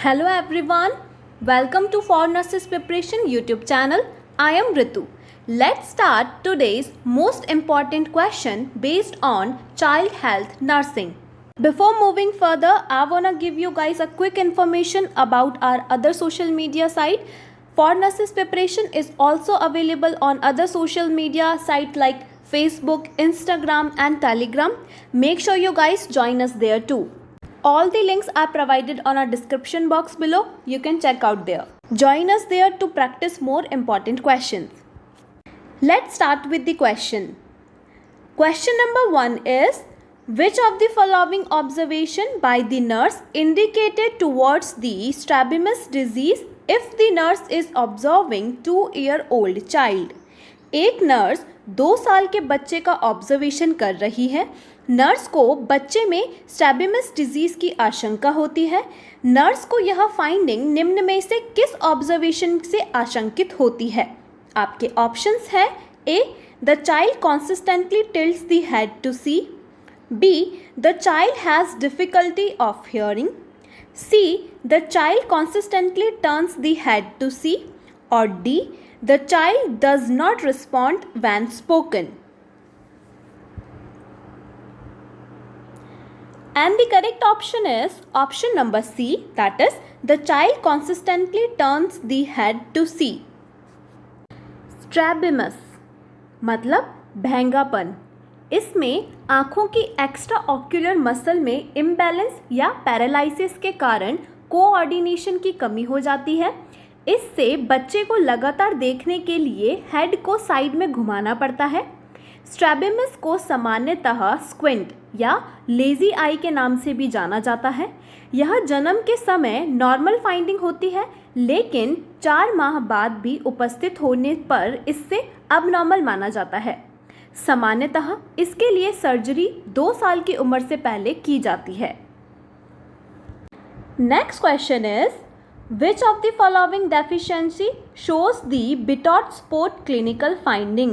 Hello everyone, welcome to For Nurses Preparation YouTube channel. I am Ritu. Let's start today's most important question based on child health nursing. Before moving further, I wanna give you guys a quick information about our other social media site. For Nurses Preparation is also available on other social media sites like Facebook, Instagram and Telegram. Make sure you guys join us there too. All the links are provided on our description box below. You can check out there. Join us there to practice more important questions. Let's start with the question. Question number 1 is, which of the following observation by the nurse indicated towards the strabismus disease if the nurse is observing 2-year-old child? एक nurse 2 साल के बच्चे का observation कर रही है. Nurse को बच्चे में स्ट्रैबिमस डिजीज की आशंका होती है. नर्स को यह फाइंडिंग निम्न में से किस ऑब्जर्वेशन से आशंकित होती है? आपके ऑप्शंस हैं: A, the child consistently tilts the head to see. B, the child has difficulty of hearing. C, the child consistently turns the head to see. और D, the child does not respond when spoken. And the correct option is option number C, that is the child consistently turns the head to see. Strabismus मतलब भेंगापन. इसमें आँखों की extra ocular muscle में imbalance या paralysis के कारण coordination की कमी हो जाती है. इससे बच्चे को लगातार देखने के लिए हेड को साइड में घुमाना पड़ता है. स्ट्रैबिमस को सामान्यतः स्क्विंट या लेजी आई के नाम से भी जाना जाता है. यह जन्म के समय नॉर्मल फाइंडिंग होती है, लेकिन 4 माह बाद भी उपस्थित होने पर इससे अबनॉर्मल माना जाता है. सामान्यतः इसके लिए सर्जरी 2 साल की उम्र से पहले की जाती है. Next question is, which of the following deficiency shows the Bitot spot clinical finding?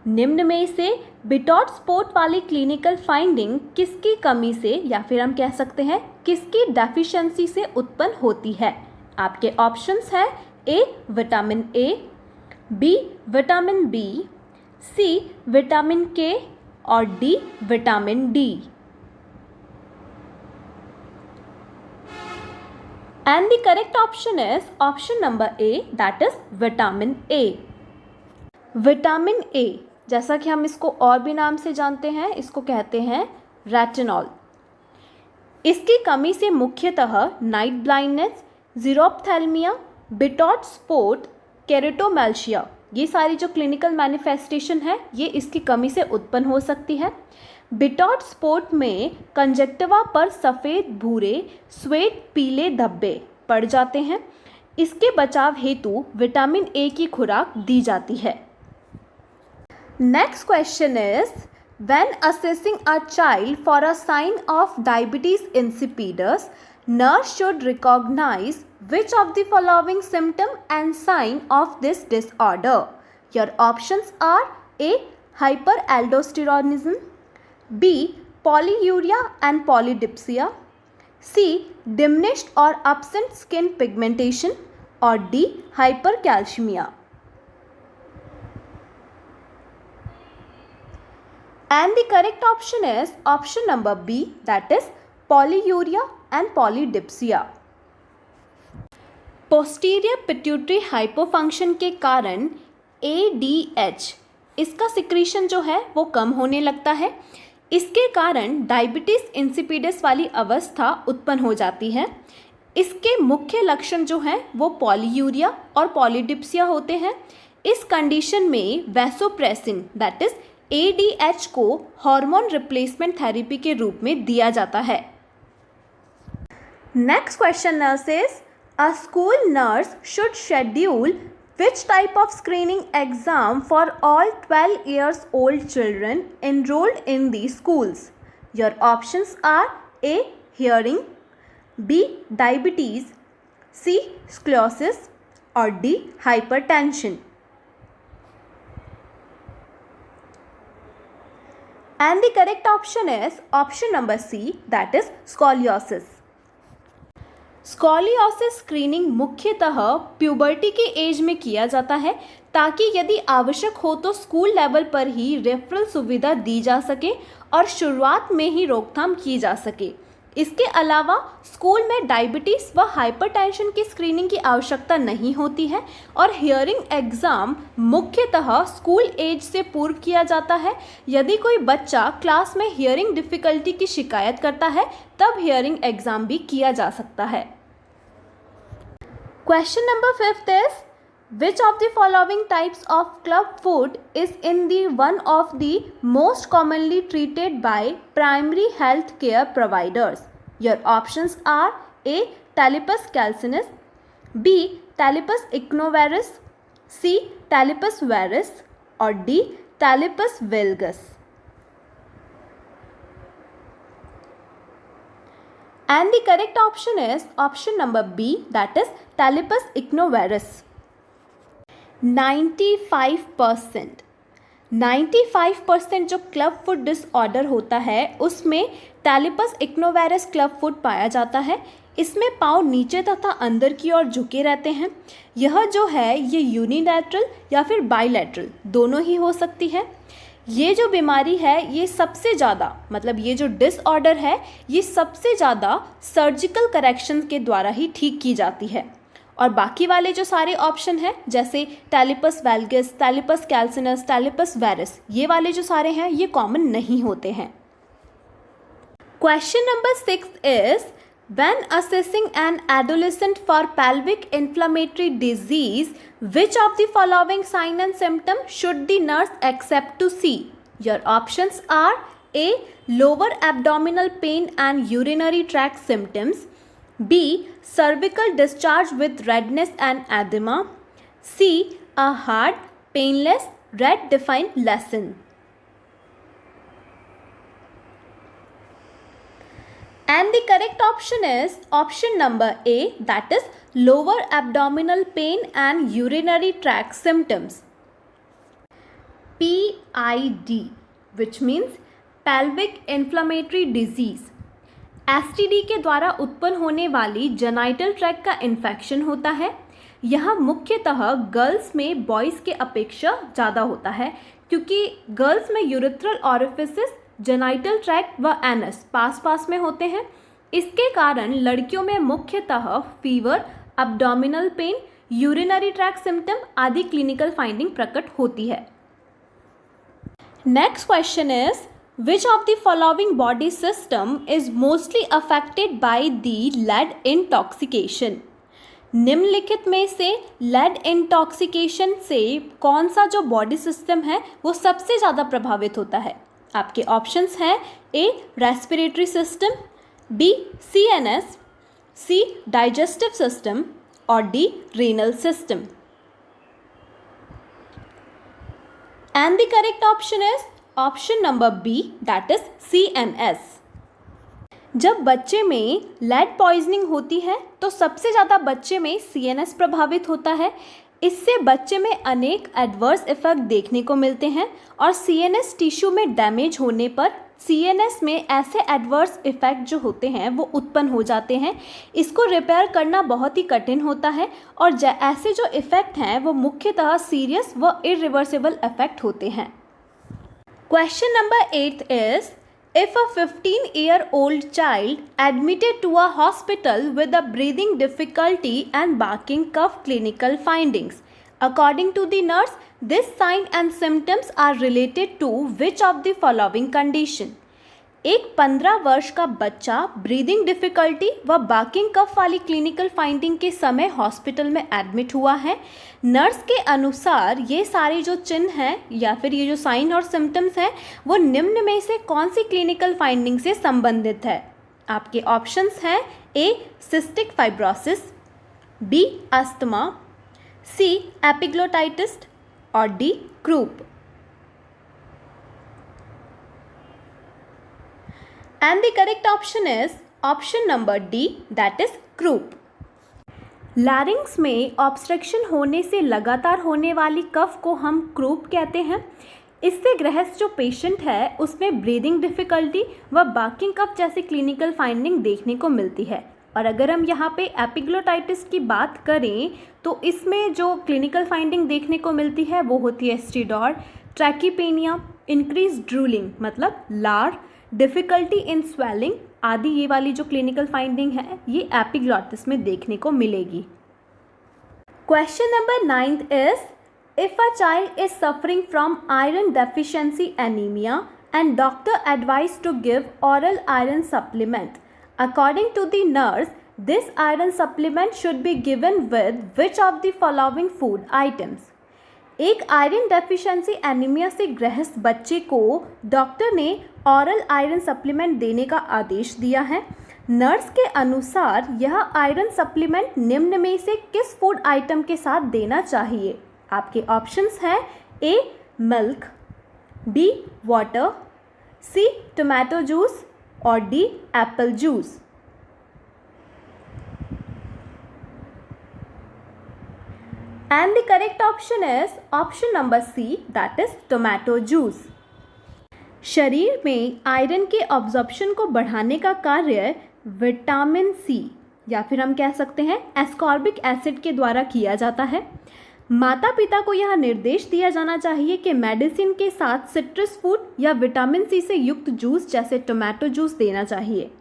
निम्न में से बिटॉट स्पॉट वाली क्लिनिकल फाइंडिंग किसकी कमी से या फिर हम कह सकते हैं किसकी डेफिशिएंसी से उत्पन्न होती है? आपके ऑप्शंस हैं: A, vitamin A. B, vitamin B. C, vitamin K. और D, vitamin D. And the correct option is option number A, that is vitamin A. Vitamin A, जैसा कि हम इसको और भी नाम से जानते हैं, इसको कहते हैं रेटिनॉल. इसकी कमी से मुख्यतः नाइट ब्लाइंडनेस, जीरोप्थेल्मिया, बिटॉट स्पॉट, केरेटोमैल्शिया, ये सारी जो क्लिनिकल मैनिफेस्टेशन है ये इसकी कमी से उत्पन्न हो सकती है. बिटॉट स्पॉट में कंजक्टिवा पर सफ़ेद भूरे श्वेत पीले धब्बे पड़ जाते हैं. इसके बचाव हेतु विटामिन ए की खुराक दी जाती है. Next question is, when assessing a child for a sign of diabetes insipidus, nurse should recognise which of the following symptom and sign of this disorder? Your options are: A, hyperaldosteronism. B, polyuria and polydipsia. C, diminished or absent skin pigmentation. or D, hypercalcemia. And the correct option is option number B, that is polyuria and polydipsia. Posterior pituitary hypofunction के कारण ADH, इसका secretion जो है वो कम होने लगता है. इसके कारण डायबिटीज़ इंसिपिडस वाली अवस्था उत्पन्न हो जाती है. इसके मुख्य लक्षण जो हैं वो पॉलीयूरिया और पॉलीडिप्सिया होते हैं. इस कंडीशन में वैसोप्रेसिन दैट इज ADH को हार्मोन रिप्लेसमेंट थेरेपी के रूप में दिया जाता है. Next question nurse is, a school nurse should schedule which type of screening exam for all 12 years old children enrolled in the schools? Your options are: A, hearing. B, diabetes. C, scoliosis. or D, hypertension. And the correct option is option number C, that is scoliosis. Scoliosis screening मुख्यतः puberty के as में किया जाता है ताकि यदि आवश्यक हो तो स्कूल लेवल पर ही रेफरल सुविधा दी जा सके और शुरुआत में ही रोकथाम की जा सके। इसके अलावा स्कूल में डायबिटीज़ व हाइपरटेंशन की स्क्रीनिंग की आवश्यकता नहीं होती है और हियरिंग एग्ज़ाम मुख्यतः स्कूल एज से पूर्व किया जाता है। यदि कोई बच्चा क्लास में हियरिंग डिफ़िकल्टी की शिकायत करता है तब हियरिंग एग्ज़ाम भी किया जा सकता है। Question number 5 is Which of the following types of club food is in the one of the most commonly treated by primary health care providers? Your options are A. Talipus calcinus, B. Talipus equinovarus, C. Talipus varus or D. Talipus valgus. And the correct option is option number B, that is Talipus equinovarus. 95% जो club foot disorder होता है उसमें टैलिपस इक्नोवायरस club foot पाया जाता है। इसमें पाँव नीचे तथा अंदर की ओर झुके रहते हैं। यह जो है ये यूनिलैटरल या फिर बाइलैटरल दोनों ही हो सकती है। ये जो बीमारी है ये सबसे ज़्यादा मतलब ये जो डिसऑर्डर है ये सबसे ज़्यादा सर्जिकल करेक्शन के द्वारा ही ठीक की जाती है और बाकी वाले जो सारे ऑप्शन हैं जैसे टैलिपस वैल्गस, टैलिपस कैल्सिनस, टैलिपस वैरस ये वाले जो सारे हैं ये कॉमन नहीं होते हैं। Question number 6 is when assessing an adolescent for pelvic inflammatory disease which of the following sign and symptom should the nurse accept to see? Your options are A. Lower abdominal pain and urinary tract symptoms, B. Cervical discharge with redness and edema, C. A hard, painless, red defined lesion. And the correct option is option number A, that is lower abdominal pain and urinary tract symptoms. PID, which means pelvic inflammatory disease, STD के द्वारा उत्पन्न होने वाली genital tract का infection होता है। यह मुख्यतः गर्ल्स में बॉयज़ के अपेक्षा ज़्यादा होता है क्योंकि गर्ल्स में यूरेथ्रल ऑरिफिसेस, जेनाइटल ट्रैक्ट व एनस पास में होते हैं। इसके कारण लड़कियों में मुख्यतः fever, abdominal pain, urinary tract symptom आदि क्लिनिकल फाइंडिंग प्रकट होती है। Next question is Which of the following body system is mostly affected by the lead intoxication? निम्नलिखित में से lead intoxication से कौन सा जो बॉडी सिस्टम है वो सबसे ज़्यादा प्रभावित होता है? आपके ऑप्शंस हैं A. Respiratory system, B. CNS, C. Digestive system और D. Renal system. And the correct option is option number B, that is CNS। जब बच्चे में लेड पॉइजनिंग होती है तो सबसे ज़्यादा बच्चे में CNS प्रभावित होता है। इससे बच्चे में अनेक एडवर्स इफेक्ट देखने को मिलते हैं और CNS टिश्यू में डैमेज होने पर CNS में ऐसे एडवर्स इफेक्ट जो होते हैं वो उत्पन्न हो जाते हैं। इसको रिपेयर करना बहुत ही कठिन होता है और ऐसे जो इफेक्ट हैं वो मुख्यतः सीरियस व इरिवर्सिबल इफेक्ट होते हैं। Question number 8 is, if a 15-year-old child admitted to a hospital with a breathing difficulty and barking cough clinical findings, according to the nurse, this sign and symptoms are related to which of the following condition? एक 15 वर्ष का बच्चा breathing difficulty व barking कफ वाली clinical finding के समय hospital में admit हुआ है। नर्स के अनुसार ये सारे जो चिन्ह हैं या फिर ये जो साइन और सिम्टम्स हैं वो निम्न में से कौन सी क्लिनिकल फाइंडिंग से संबंधित है? आपके ऑप्शंस हैं A. Cystic fibrosis, B. Asthma, C. Epiglottitis और D. Croup. And the correct option is option number D, that is croup. लैरिंग्स में ऑब्स्ट्रक्शन होने से लगातार होने वाली कफ को हम क्रूप कहते हैं। इससे ग्रस्त जो पेशेंट है उसमें ब्रीदिंग डिफ़िकल्टी व बार्किंग कफ जैसी क्लिनिकल फाइंडिंग देखने को मिलती है। और अगर हम यहाँ पे एपिग्लोटाइटिस की बात करें तो इसमें जो क्लिनिकल फाइंडिंग देखने को मिलती है वो होती है स्टीडॉर, ट्रैकीपेनिया, इंक्रीज ड्रूलिंग मतलब लार, डिफ़िकल्टी इन स्वेलिंग आदि। ये वाली जो क्लिनिकल फाइंडिंग है ये एपिग्लोटिस में देखने को मिलेगी। Question number 9 is, if a child is suffering from iron deficiency anemia and doctor advised to give oral iron supplement, according to the nurse, this iron supplement should be given with which of the following food items? एक iron deficiency anaemia से ग्रस्त बच्चे को doctor ने ऑरल iron supplement देने का आदेश दिया है। नर्स के अनुसार यह आयरन सप्लीमेंट निम्न में से किस फूड आइटम के साथ देना चाहिए? आपके ऑप्शंस हैं ए मिल्क, बी वाटर, सी टोमेटो जूस और D Apple juice. And the correct option is option number C, that is tomato juice. शरीर में आयरन के ऑब्जॉर्प्शन को बढ़ाने का कार्य विटामिन सी या फिर हम कह सकते हैं एस्कॉर्बिक एसिड के द्वारा किया जाता है। माता पिता को यह निर्देश दिया जाना चाहिए कि मेडिसिन के साथ सिट्रस फूड या विटामिन सी से युक्त जूस जैसे टोमेटो जूस देना चाहिए।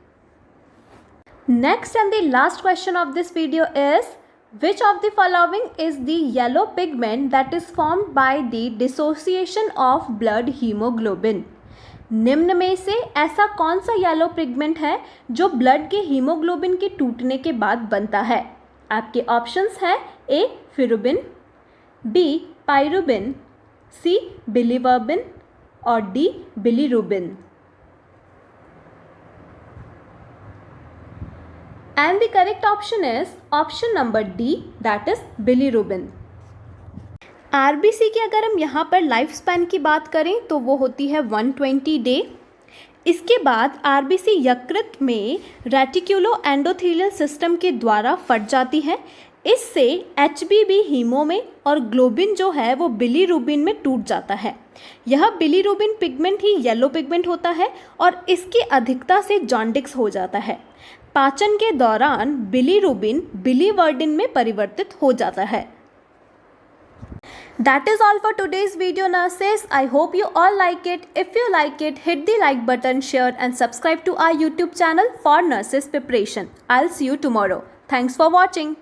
Next and the last question of this video is, which of the following is the yellow pigment that is formed by the dissociation of blood hemoglobin? निम्न में से ऐसा कौन सा येलो पिगमेंट है जो ब्लड के हीमोग्लोबिन के टूटने के बाद बनता है? आपके ऑप्शंस हैं ए फिरुबिन, बी पाइरुबिन, सी बिलीवर्बिन और D bilirubin. And the correct option is option number D, that is bilirubin. RBC की अगर हम यहाँ पर लाइफ स्पैन की बात करें तो वो होती है 120 डे। इसके बाद RBC यकृत में रेटिक्यूलो एंडोथेलियल सिस्टम के द्वारा फट जाती है। इससे HBB हीमो में और ग्लोबिन जो है वो बिलीरुबिन में टूट जाता है। यह बिलीरुबिन पिगमेंट ही येलो पिगमेंट होता है और इसकी अधिकता से जॉन्डिस हो जाता है। पाचन के दौरान बिलीरुबिन बिलीवर्डिन में परिवर्तित हो जाता है। That is all for today's video, nurses. I hope you all like it. If you like it, hit the like button, share and subscribe to our YouTube channel for nurses preparation. I'll see you tomorrow. Thanks for watching.